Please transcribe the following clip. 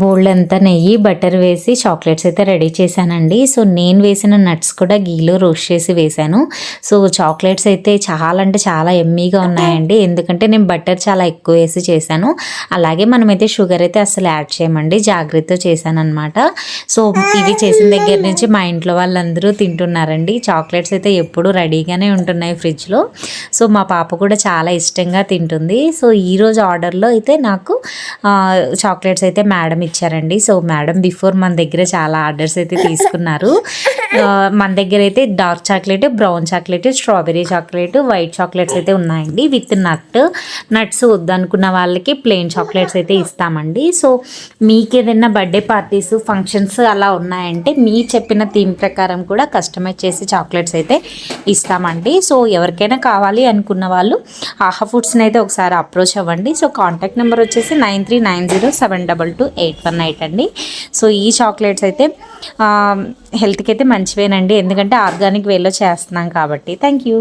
బోల్డంతా నెయ్యి బటర్ వేసి చాక్లెట్స్ అయితే రెడీ చేశానండి. సో నేను వేసిన నట్స్ కూడా గీలో రోస్ట్ చేసి వేశాను. సో చాక్లెట్స్ అయితే చాలా అంటే చాలా ఎమ్మీగా ఉన్నాయండి. ఎందుకంటే నేను బటర్ చాలా ఎక్కువ వేసి చేశాను. అలాగే మనమైతే షుగర్ అయితే అసలు యాడ్ చేయమండి, జాగ్రత్తతో చేశాను అనమాట. సో ఇవి చేసిన దగ్గర నుంచి మా ఇంట్లో వాళ్ళందరూ తింటున్నారండి. చాక్లెట్స్ అయితే ఎప్పుడూ రెడీగానే ఉంటున్నాయి ఫ్రిడ్జ్లో. సో మా పాప కూడా చాలా ఇష్టంగా తింటుంది. సో ఈరోజు ఆర్డర్లో అయితే నాకు చాక్లెట్స్ అయితే మేడం ఇచ్చారండి. సో మేడం బిఫోర్ మన దగ్గర చాలా ఆర్డర్స్ అయితే తీసుకున్నారు. మన దగ్గర అయితే dark chocolate, brown chocolate, strawberry chocolate, white chocolates అయితే ఉన్నాయండి. విత్ నట్స్ వద్దనుకున్న వాళ్ళకి ప్లెయిన్ చాక్లెట్స్ అయితే ఇస్తామండి. సో మీకు ఏదైనా బర్త్డే పార్టీస్, ఫంక్షన్స్ అలా ఉన్నాయంటే మీ చెప్పిన థీమ్ ప్రకారం కూడా కస్టమైజ్ చేసి చాక్లెట్స్ అయితే ఇస్తామండి. సో ఎవరికైనా కావాలి అనుకున్న వాళ్ళు ఆహా ఫుడ్స్ని అయితే ఒకసారి అప్రోచ్ అవ్వండి. సో కాంటాక్ట్ నెంబర్ వచ్చేసి 9390728818 అండి. సో ఈ చాక్లెట్స్ అయితే హెల్త్కి అయితే మంచివేనండి, ఎందుకంటే ఆర్గానిక్ వేలో చేస్తున్నాం కాబట్టి. Thank you.